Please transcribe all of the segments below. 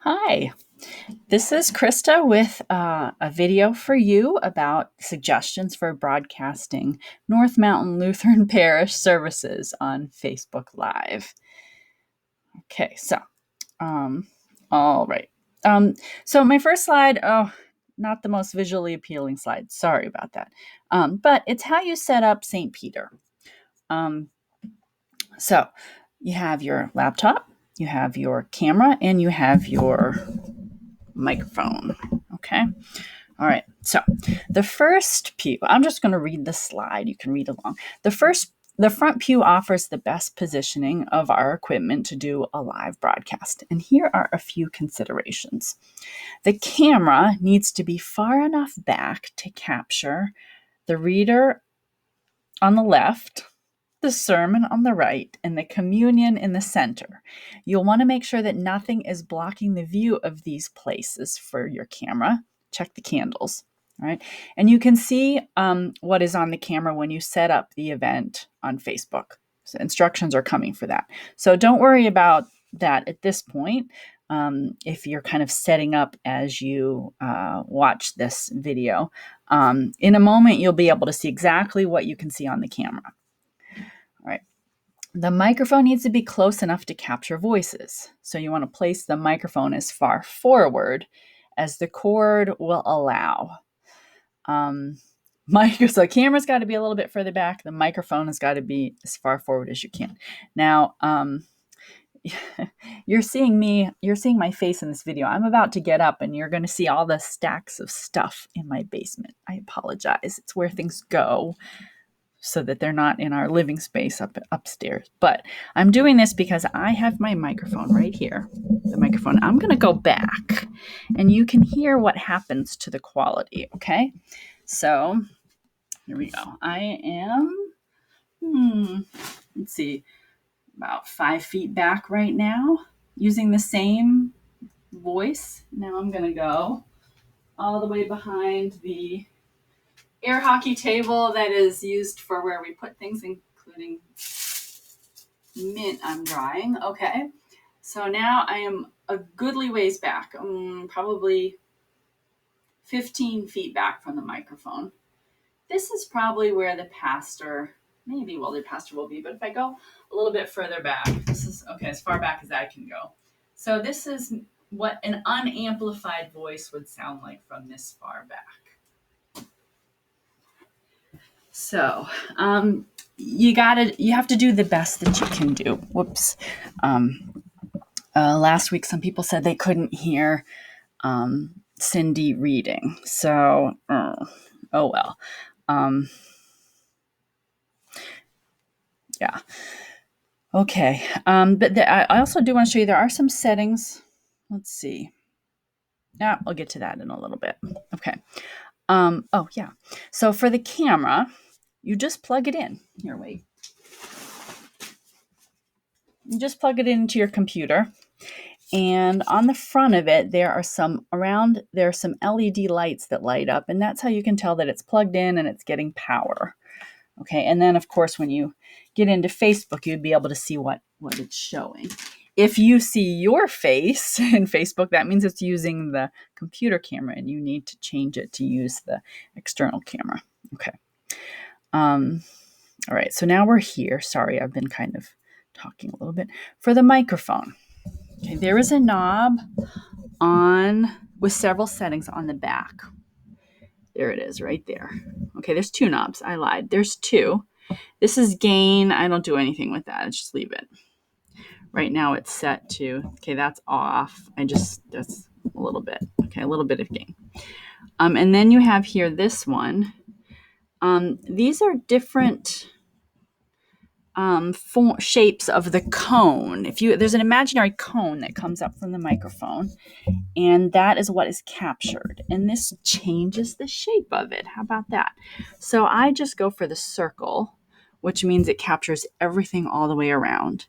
Hi, this is Krista with a video for you about suggestions for broadcasting North Mountain Lutheran Parish services on Facebook Live. Okay, um, all right. So my first slide, not the most visually appealing slide. Sorry about that. But it's how you set up St. Peter. Um, so you have your laptop, you have your camera, and you have your microphone. Okay. All right. So the first pew, I'm just going to read the slide. You can read along. The front pew offers the best positioning of our equipment to do a live broadcast. And here are a few considerations. The camera needs to be far enough back to capture the reader on the left, the sermon on the right, and the communion in the center. You'll want to make sure that nothing is blocking the view of these places for your camera. Check the candles. All right. And you can see what is on the camera when you set up the event on Facebook. So instructions are coming for that. So don't worry about that at this point. If you're kind of setting up as you watch this video, in a moment, you'll be able to see exactly what you can see on the camera. All right. The microphone needs to be close enough to capture voices. So you want to place the microphone as far forward as the cord will allow. So camera's got to be a little bit further back. The microphone has got to be as far forward as you can. Now, you're seeing my face in this video. I'm about to get up and you're going to see all the stacks of stuff in my basement. I apologize. It's where things go so that they're not in our living space upstairs. But I'm doing this because I have my microphone right here. The microphone. I'm going to go back and you can hear what happens to the quality, okay? So here we go. I am, let's see, about 5 feet back right now using the same voice. Now I'm going to go all the way behind the air hockey table that is used for where we put things, including mint I'm drying. Okay. So now I am a goodly ways back, probably 15 feet back from the microphone. This is probably where the pastor will be, but if I go a little bit further back, this is okay, as far back as I can go. So this is what an unamplified voice would sound like from this far back. So you have to do the best that you can do. Whoops. Last week, some people said they couldn't hear Cindy reading. So, oh well. Yeah. Okay. But I also do want to show you there are some settings. Let's see. Yeah, I'll get to that in a little bit. Okay. Oh yeah. So for the camera, you just plug it in. Here, wait. You just plug it into your computer. And on the front of it, there are some LED lights that light up, and that's how you can tell that it's plugged in and it's getting power. Okay, and then of course, when you get into Facebook, you'd be able to see what it's showing. If you see your face in Facebook, that means it's using the computer camera, and you need to change it to use the external camera. Okay. All right, so now we're here. Sorry, I've been kind of talking a little bit. For the microphone, okay, there is a knob with several settings on the back. There it is right there. Okay, there's 2 knobs. I lied. There's 2. This is gain. I don't do anything with that. I just leave it. Right now it's set to, okay, that's off. That's a little bit. Okay, a little bit of gain. And then you have here this one. These are different shapes of the cone. There's an imaginary cone that comes up from the microphone, and that is what is captured. And this changes the shape of it. How about that? So I just go for the circle, which means it captures everything all the way around.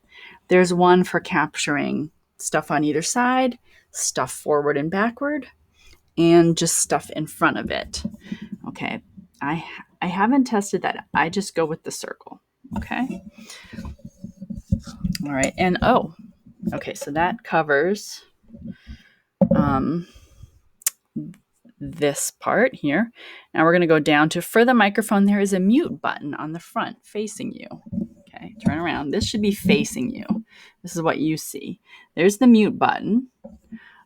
There's one for capturing stuff on either side, stuff forward and backward, and just stuff in front of it. Okay. I haven't tested that. I just go with the circle. Okay. All right. And okay. So that covers this part here. Now we're going to go down to, for the microphone, there is a mute button on the front facing you. Okay, turn around. This should be facing you. This is what you see. There's the mute button.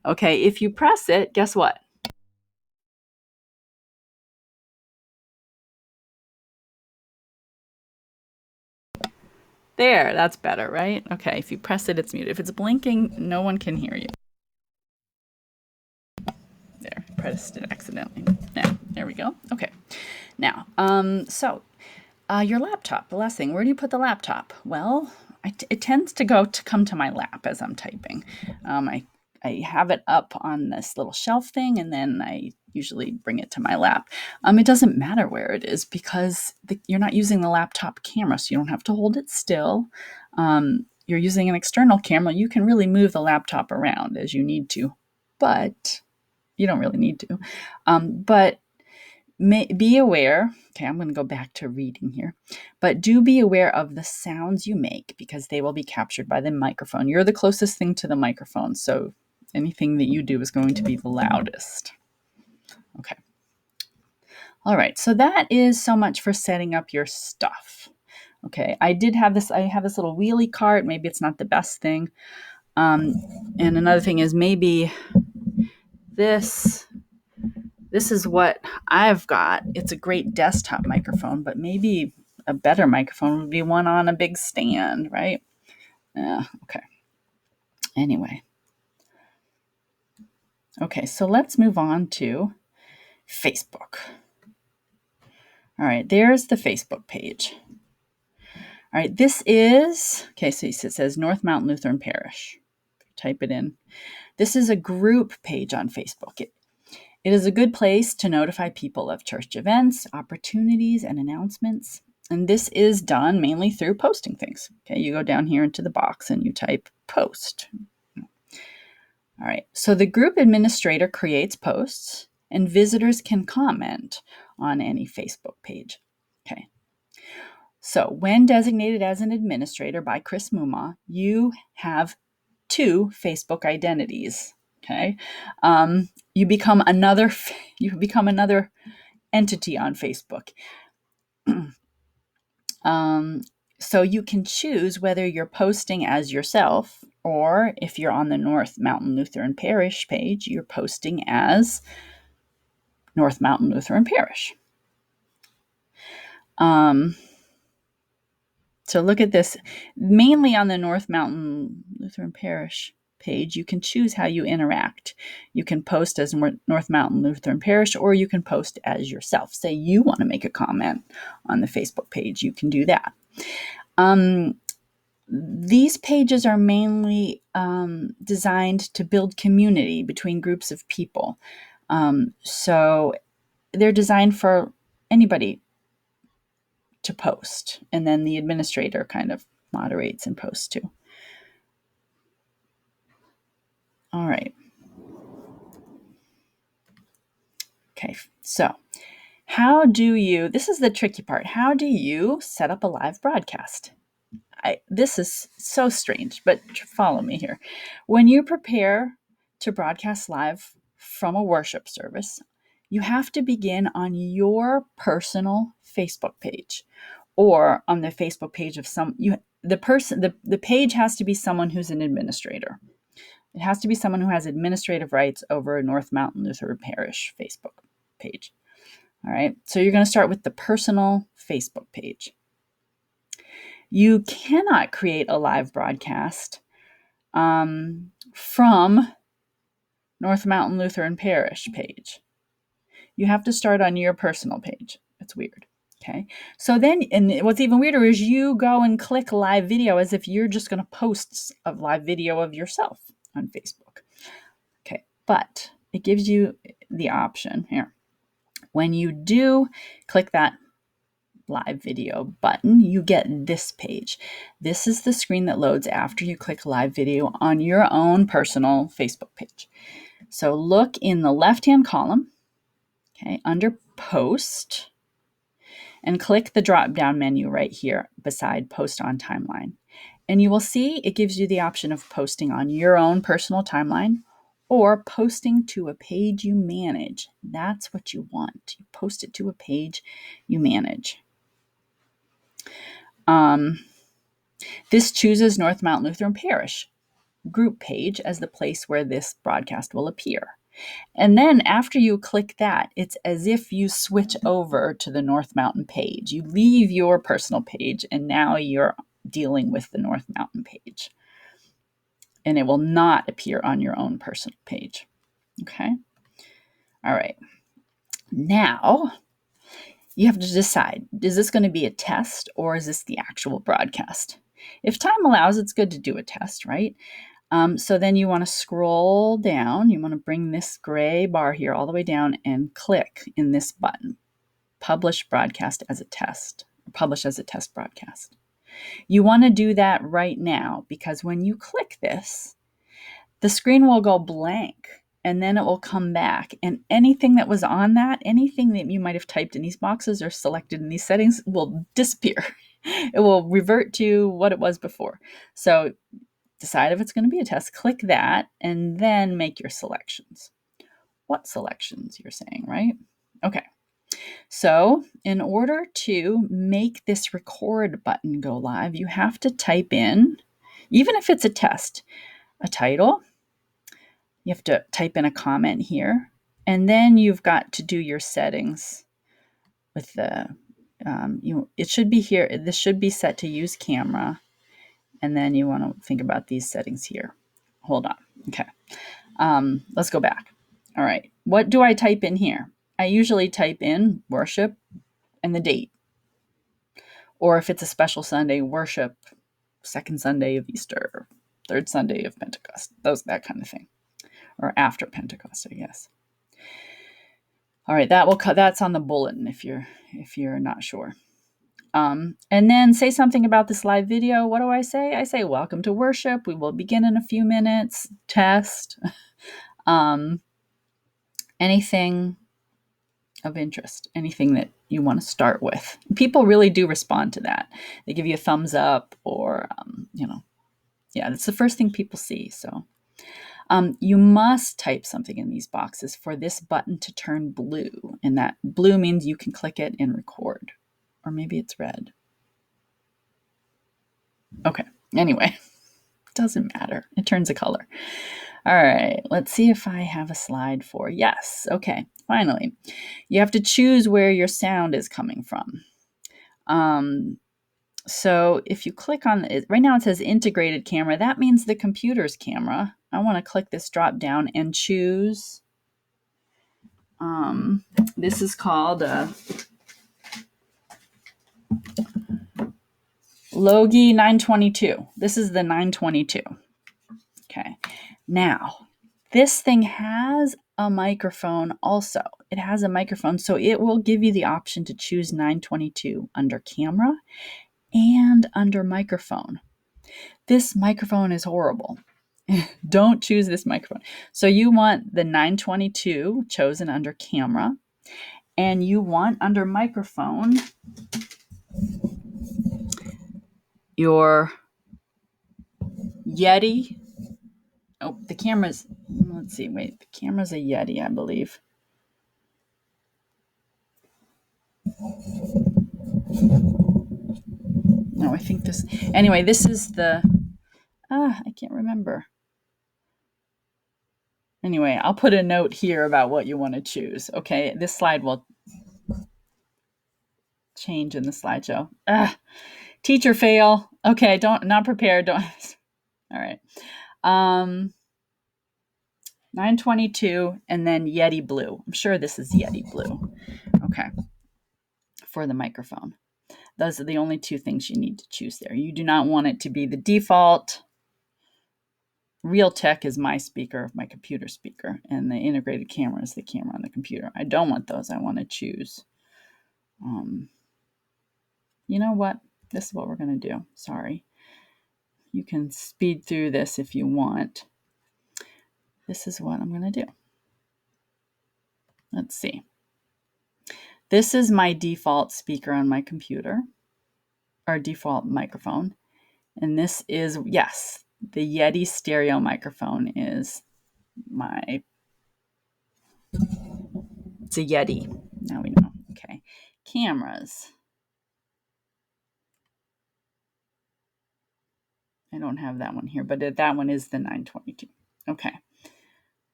Okay, if you press it, guess what? There, that's better, right? Okay, if you press it, it's muted. If it's blinking, no one can hear you. There, pressed it accidentally. Now, there we go. Okay. Now, your laptop, the last thing, where do you put the laptop? Well, it tends to come to my lap as I'm typing. I have it up on this little shelf thing, and then I usually bring it to my lap. It doesn't matter where it is because you're not using the laptop camera, so you don't have to hold it still. You're using an external camera. You can really move the laptop around as you need to, but you don't really need to. But be aware. Okay, I'm going to go back to reading here. But do be aware of the sounds you make because they will be captured by the microphone. You're the closest thing to the microphone, so anything that you do is going to be the loudest. Okay. All right, so that is so much for setting up your stuff. Okay, I have this little wheelie cart. Maybe it's not the best thing. And another thing is maybe this is what I've got. It's a great desktop microphone, but maybe a better microphone would be one on a big stand, right? Okay. Anyway. Okay, so let's move on to Facebook. All right, there's the Facebook page. All right, this is, okay, so it says North Mountain Lutheran Parish. Type it in. This is a group page on Facebook. It is a good place to notify people of church events, opportunities, and announcements. And this is done mainly through posting things. Okay, you go down here into the box and you type post. All right, so the group administrator creates posts and visitors can comment on any Facebook page. Okay. So when designated as an administrator by Chris Muma, you have 2 Facebook identities. Okay. You become another entity on Facebook. So you can choose whether you're posting as yourself, or if you're on the North Mountain Lutheran Parish page, you're posting as North Mountain Lutheran Parish. So look at this. Mainly on the North Mountain Lutheran Parish page, you can choose how you interact. You can post as North Mountain Lutheran Parish, or you can post as yourself. Say you want to make a comment on the Facebook page, you can do that. These pages are mainly designed to build community between groups of people. So they're designed for anybody to post, and then the administrator kind of moderates and posts too. All right. Okay, so this is the tricky part. How do you set up a live broadcast? This is so strange, but follow me here. When you prepare to broadcast live from a worship service, you have to begin on your personal Facebook page, or on the Facebook page of the page has to be someone who's an administrator. It has to be someone who has administrative rights over North Mountain Lutheran Parish Facebook page. All right, so you're going to start with the personal Facebook page. You cannot create a live broadcast from North Mountain Lutheran Parish page. You have to start on your personal page. It's weird. Okay. So then, and what's even weirder is you go and click live video as if you're just going to post a live video of yourself on Facebook. Okay. But it gives you the option here. When you do click that live video button, you get this page. This is the screen that loads after you click live video on your own personal Facebook page. So look in the left-hand column, okay, under post, and click the drop-down menu right here beside post on timeline. And you will see it gives you the option of posting on your own personal timeline or posting to a page you manage. That's what you want. You post it to a page you manage. This chooses North Mountain Lutheran Parish group page as the place where this broadcast will appear. And then after you click that, it's as if you switch over to the North Mountain page. You leave your personal page and now you're dealing with the North Mountain page. And it will not appear on your own personal page. Okay? All right. Now, you have to decide, is this going to be a test or is this the actual broadcast? If time allows, it's good to do a test, right? So then you want to scroll down. You want to bring this gray bar here all the way down and click in this button, Publish Broadcast as a Test, or Publish as a Test Broadcast. You want to do that right now because when you click this, the screen will go blank and then it will come back. And anything that was on that, anything that you might have typed in these boxes or selected in these settings will disappear. It will revert to what it was before. So decide if it's going to be a test, click that, and then make your selections. What selections, you're saying, right? Okay. So in order to make this record button go live, you have to type in, even if it's a test, a title. You have to type in a comment here, and then you've got to do your settings with the, it should be here. This should be set to use camera. And then you want to think about these settings here. Hold on. Okay. Let's go back. All right. What do I type in here? I usually type in worship and the date. Or if it's a special Sunday, worship, second Sunday of Easter, third Sunday of Pentecost, that kind of thing. Or after Pentecost, I guess. All right, that's on the bulletin if you're not sure. And then say something about this live video. What do I say? I say, welcome to worship. We will begin in a few minutes. Test. Anything of interest, anything that you want to start with. People really do respond to that. They give you a thumbs up or, yeah, that's the first thing people see. So you must type something in these boxes for this button to turn blue. And that blue means you can click it and record. Or maybe it's red. Okay. Anyway, doesn't matter. It turns a color. All right. Let's see if I have a slide for. Yes. Okay. Finally, you have to choose where your sound is coming from. So if you click on it, right now it says integrated camera. That means the computer's camera. I want to click this drop down and choose. This is called Logi 922. This is the 922. Okay. Now, this thing has a microphone also. It has a microphone, so it will give you the option to choose 922 under camera and under microphone. This microphone is horrible. Don't choose this microphone. So you want the 922 chosen under camera, and you want under microphone your Yeti. Oh, the camera's, let's see, wait, the camera's a Yeti, I believe. No, I think this, anyway, this is the, I can't remember. Anyway, I'll put a note here about what you want to choose. Okay, this slide will change in the slideshow. Teacher fail. Okay, not prepared. Don't. All right. 922 and then Yeti Blue. I'm sure this is Yeti Blue. Okay. For the microphone. Those are the only two things you need to choose there. You do not want it to be the default. Realtek is my speaker, my computer speaker, and the integrated camera is the camera on the computer. I don't want those. I want to choose. You know what? This is what we're going to do. Sorry. You can speed through this if you want. This is what I'm going to do. Let's see. This is my default speaker on my computer, or default microphone. And this is, yes, the Yeti stereo microphone is It's a Yeti. Now we know. Okay. Cameras. I don't have that one here, but that one is the 922. Okay.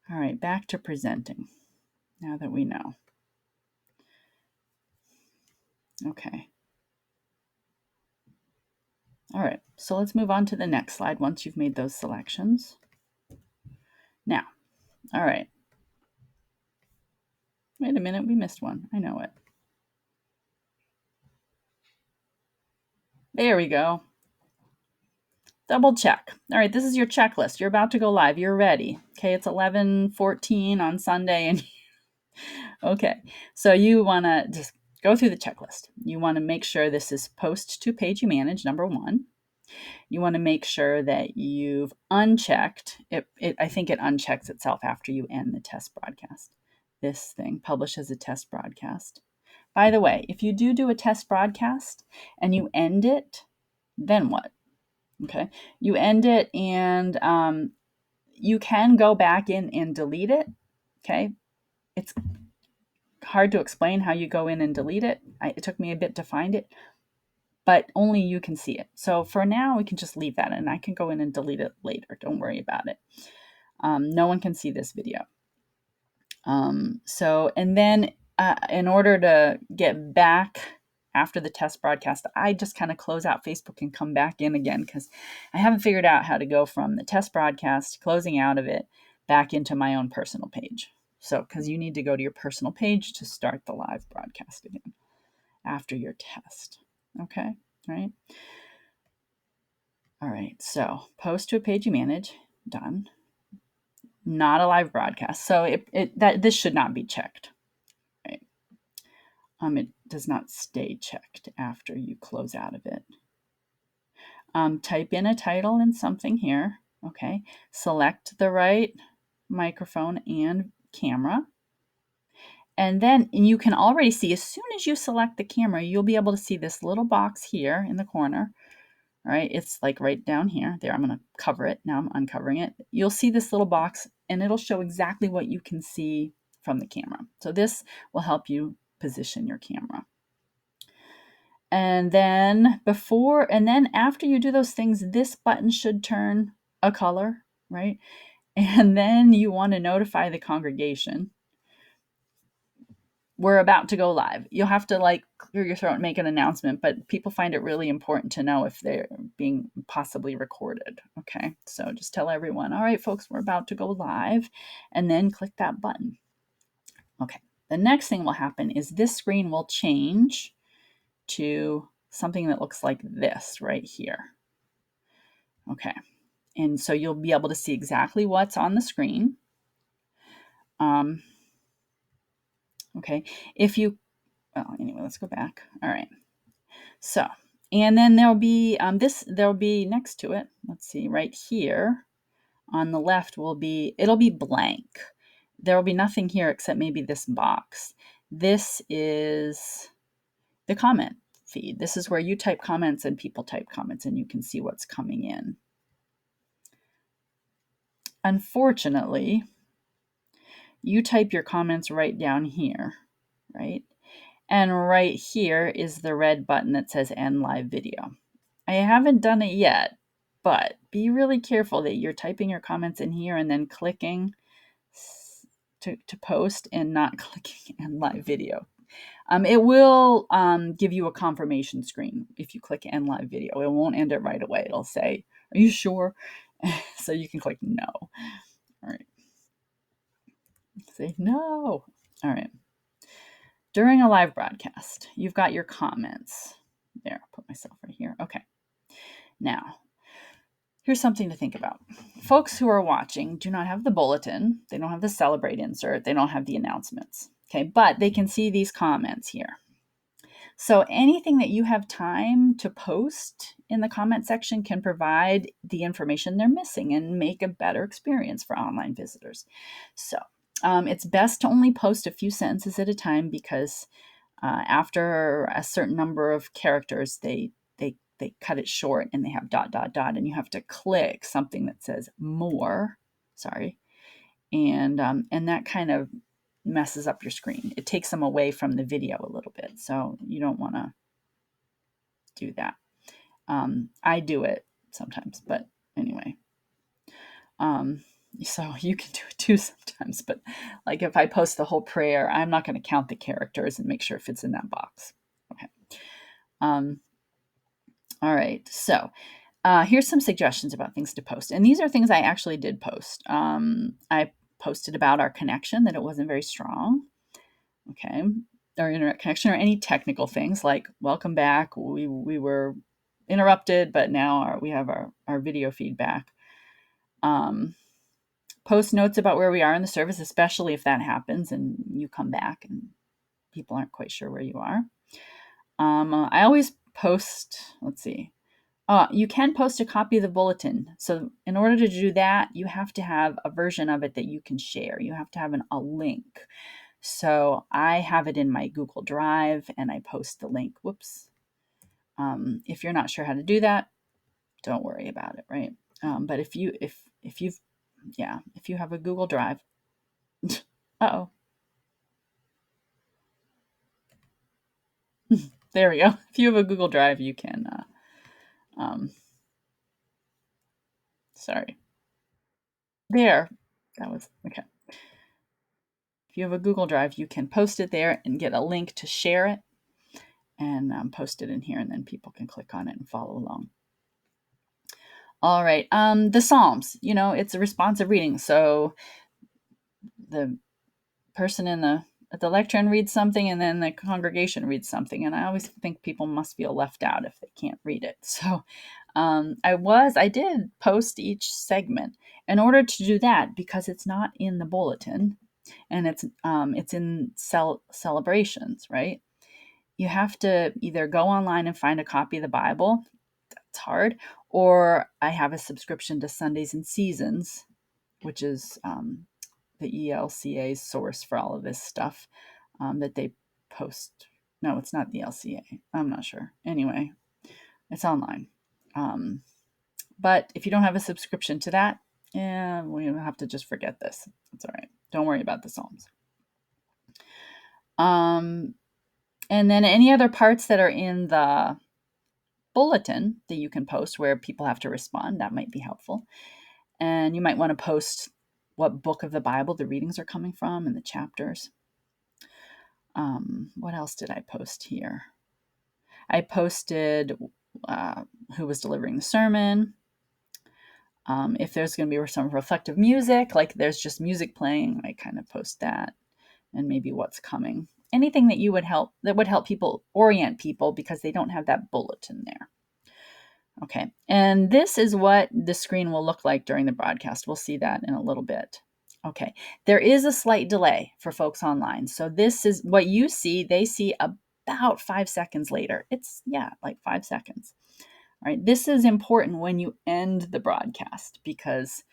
All right, back to presenting. Now that we know. Okay. All right, so let's move on to the next slide once you've made those selections. Now, all right. Wait a minute, we missed one. I know it. There we go. Double check. All right, this is your checklist. You're about to go live. You're ready. Okay, it's 11:14 on Sunday. And okay, so you want to just go through the checklist. You want to make sure this is post to page you manage, number one. You want to make sure that you've unchecked it. I think it unchecks itself after you end the test broadcast. This thing, publish as a test broadcast. By the way, if you do a test broadcast and you end it, then what? Okay, you end it and you can go back in and delete it. Okay, it's hard to explain how you go in and delete it. It took me a bit to find it, but only you can see it. So for now, we can just leave that and I can go in and delete it later. Don't worry about it. No one can see this video. And then in order to get back after the test broadcast, I just kind of close out Facebook and come back in again because I haven't figured out how to go from the test broadcast, closing out of it, back into my own personal page. So, because you need to go to your personal page to start the live broadcast again after your test. Okay, right? All right, so post to a page you manage, done. Not a live broadcast. So this should not be checked. Right? It does not stay checked after you close out of it. Type in a title and something here. Okay, select the right microphone and camera. And then you can already see, as soon as you select the camera, you'll be able to see this little box here in the corner. All right, it's like right down here. There, I'm going to cover it. Now I'm uncovering it. You'll see this little box and it'll show exactly what you can see from the camera. So this will help you position your camera. And then after you do those things, this button should turn a color, right? And then you want to notify the congregation. We're about to go live. You'll have to clear your throat and make an announcement, but people find it really important to know if they're being possibly recorded. Okay, so just tell everyone, all right, folks, we're about to go live, and then click that button. Okay, the next thing will happen is this screen will change to something that looks like this right here. Okay, and so you'll be able to see exactly what's on the screen. Okay, anyway, let's go back. All right. So, and then there'll be there'll be next to it. Let's see, right here on the left it'll be blank. There will be nothing here except maybe this box. This is the comment feed. This is where you type comments and people type comments and you can see what's coming in. Unfortunately, you type your comments right down here, right? And right here is the red button that says End Live Video. I haven't done it yet, but be really careful that you're typing your comments in here and then clicking to post and not clicking End Live Video. It will give you a confirmation screen if you click End Live Video. It won't end it right away. It'll say, are you sure? So you can click no. All right. Say no. All right. During a live broadcast, you've got your comments. There, I'll put myself right here. Okay. Now, here's something to think about. Folks who are watching do not have the bulletin. They don't have the celebrate insert. They don't have the announcements. Okay, but they can see these comments here. So anything that you have time to post in the comment section can provide the information they're missing and make a better experience for online visitors. So it's best to only post a few sentences at a time because after a certain number of characters, they cut it short and they have ... and you have to click something that says more, and that kind of messes up your screen. It takes them away from the video a little bit, so you don't want to do that. I do it sometimes, but anyway. So you can do it too sometimes, but like if I post the whole prayer, I'm not going to count the characters and make sure it fits in that box. Okay. All right. So here's some suggestions about things to post. And these are things I actually did post. I posted about our connection, that it wasn't very strong. Okay. Our internet connection, or any technical things like welcome back. We were interrupted, but now we have our video feedback. Post notes about where we are in the service, especially if that happens and you come back and people aren't quite sure where you are. I always post, let's see. You can post a copy of the bulletin. So in order to do that, you have to have a version of it that you can share. You have to have a link. So I have it in my Google Drive and I post the link. Whoops. If you're not sure how to do that, don't worry about it, right? But if you have a Google Drive, uh-oh. There we go. If you have a Google Drive, you can, sorry. There, that was, okay. If you have a Google Drive, you can post it there and get a link to share it and post it in here, and then people can click on it and follow along. All right, the Psalms, it's a responsive reading. So the person at the lectern reads something and then the congregation reads something. And I always think people must feel left out if they can't read it. So I did post each segment in order to do that, because it's not in the bulletin and it's in celebrations, right? You have to either go online and find a copy of the Bible. That's hard. Or I have a subscription to Sundays and Seasons, which is the ELCA's source for all of this stuff that they post. No, it's not the LCA. I'm not sure. Anyway, it's online. But if you don't have a subscription to that, we have to just forget this. It's all right. Don't worry about the Psalms. And then any other parts that are in the bulletin that you can post where people have to respond, that might be helpful. And you might want to post what book of the Bible the readings are coming from and the chapters. What else did I post here? I posted who was delivering the sermon. If there's going to be some reflective music, like there's just music playing, I kind of post that, and maybe what's coming. Anything that would help people orient people because they don't have that bulletin there. Okay, and this is what the screen will look like during the broadcast. We'll see that in a little bit. Okay, there is a slight delay for folks online. So this is what you see, they see about 5 seconds later. It's, like 5 seconds. All right, this is important when you end the broadcast, because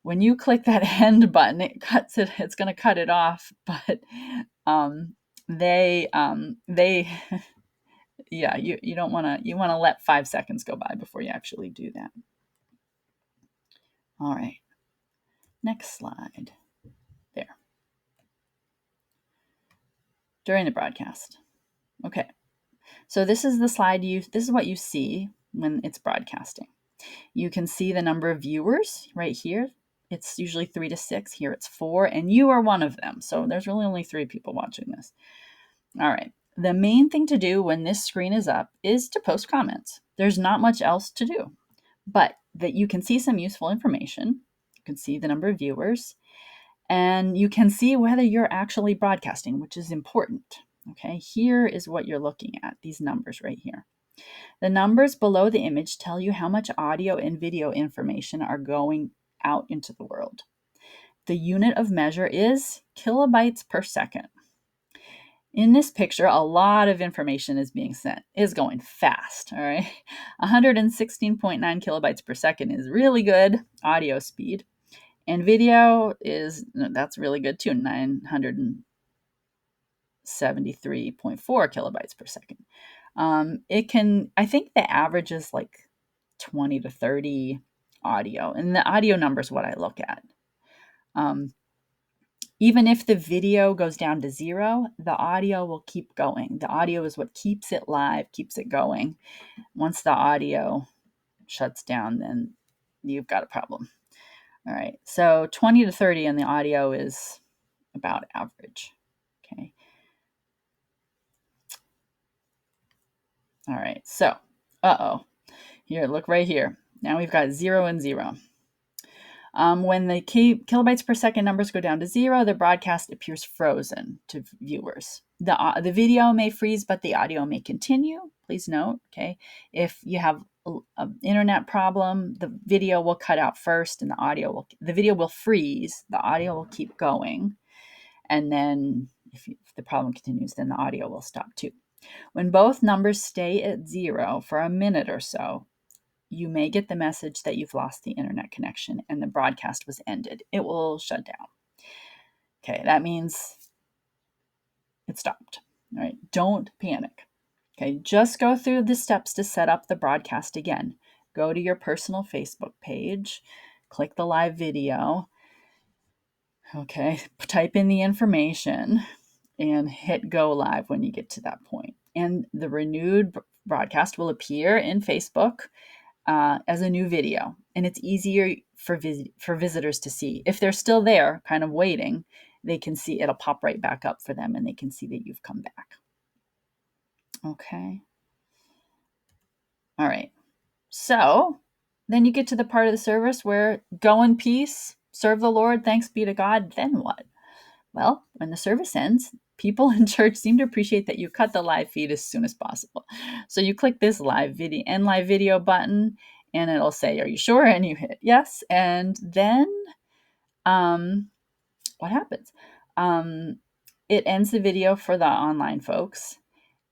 when you click that end button, it's going to cut it off, but they you don't want to, you want to let 5 seconds go by before you actually do that. All right, next slide. There. During the broadcast. Okay, so this is the slide this is what you see when it's broadcasting. You can see the number of viewers right here. It's usually 3 to 6. Here it's 4, and you are one of them. So there's really only 3 people watching this. All right. The main thing to do when this screen is up is to post comments. There's not much else to do, but that you can see some useful information. You can see the number of viewers, and you can see whether you're actually broadcasting, which is important. Okay, here is what you're looking at, these numbers right here. The numbers below the image tell you how much audio and video information are going out into the world. The unit of measure is kilobytes per second. In this picture, a lot of information is being sent, is going fast, all right? 116.9 kilobytes per second is really good audio speed. And video that's really good too, 973.4 kilobytes per second. I think the average is like 20 to 30 audio, and the audio number is what I look at. Even if the video goes down to 0, the audio will keep going. The audio is what keeps it live, keeps it going. Once the audio shuts down, then you've got a problem. All right, so 20 to 30 and the audio is about average. Okay. All right, so, here, look right here. Now we've got 0 and 0. When the kilobytes per second numbers go down to 0, the broadcast appears frozen to viewers. The video may freeze, but the audio may continue. Please note, okay, if you have an internet problem, the video will cut out first, and the video will freeze. The audio will keep going, and then if the problem continues, then the audio will stop too. When both numbers stay at 0 for a minute or so, you may get the message that you've lost the internet connection and the broadcast was ended. It will shut down. Okay, that means it stopped. All right, don't panic. Okay, just go through the steps to set up the broadcast again. Go to your personal Facebook page, click the live video. Okay, type in the information and hit go live when you get to that point. And the renewed broadcast will appear in Facebook as a new video, and it's easier for visitors to see. If they're still there, kind of waiting, they can see it'll pop right back up for them, and they can see that you've come back. Okay. All right. So then you get to the part of the service where go in peace, serve the Lord, thanks be to God. Then what? Well, when the service ends, people in church seem to appreciate that you cut the live feed as soon as possible. So you click this end live video button, and it'll say, "Are you sure?" And you hit yes. And then what happens? It ends the video for the online folks.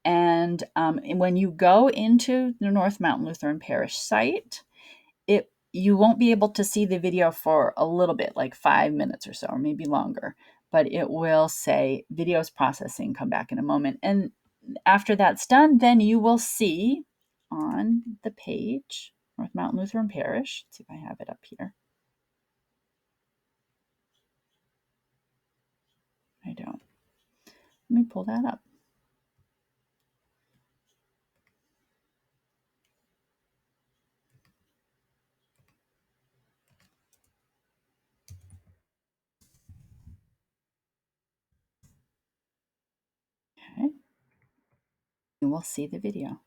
And when you go into the North Mountain Lutheran Parish site, you won't be able to see the video for a little bit, like 5 minutes or so, or maybe longer. But it will say videos processing, come back in a moment. And after that's done, then you will see on the page, North Mountain Lutheran Parish. Let's see if I have it up here. I don't. Let me pull that up. Okay. You will see the video.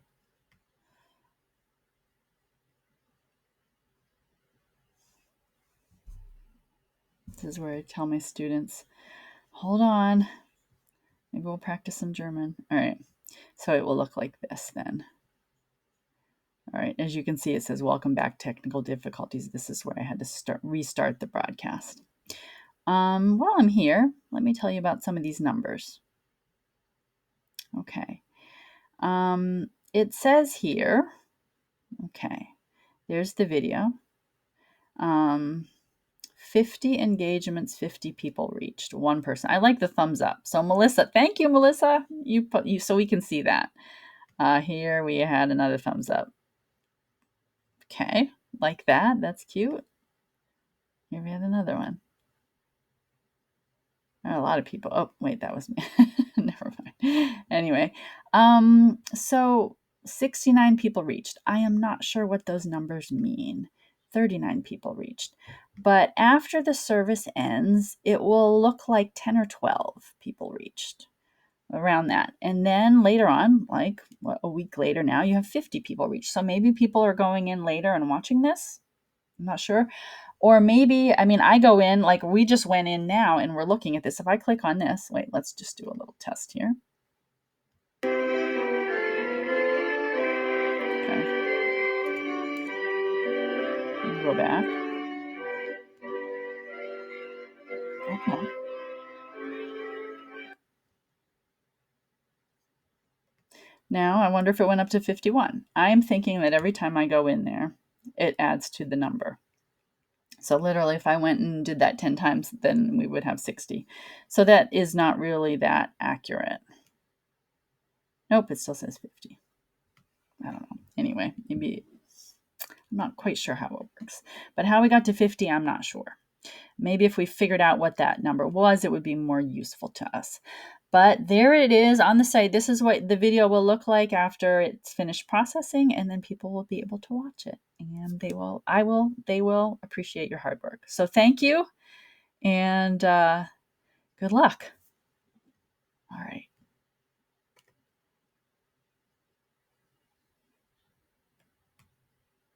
This is where I tell my students, hold on, maybe we'll practice some German. All right, so it will look like this then. All right, as you can see, it says, welcome back, technical difficulties. This is where I had to restart the broadcast. While I'm here, let me tell you about some of these numbers. Okay. It says here, okay, there's the video. 50 engagements, 50 people reached, 1 person. I like the thumbs up. So Melissa, thank you, Melissa. So we can see that. Here we had another thumbs up. Okay, like that. That's cute. Here we had another one. A lot of people. Oh, wait, that was me. Never mind. Anyway, so 69 people reached. I am not sure what those numbers mean. 39 people reached. But after the service ends, it will look like 10 or 12 people reached, around that. And then later on, like a week later now, you have 50 people reached. So maybe people are going in later and watching this. I'm not sure. Or maybe, I go in, like we just went in now and we're looking at this. If I click on this, wait, let's just do a little test here. Okay. Go back. Okay. Now, I wonder if it went up to 51. I'm thinking that every time I go in there, it adds to the number. So literally, if I went and did that 10 times, then we would have 60. So that is not really that accurate. Nope, it still says 50. I don't know. Anyway, maybe I'm not quite sure how it works. But how we got to 50, I'm not sure. Maybe if we figured out what that number was, it would be more useful to us. But there it is on the site. This is what the video will look like after it's finished processing, and then people will be able to watch it. And they will appreciate your hard work. So thank you, and good luck.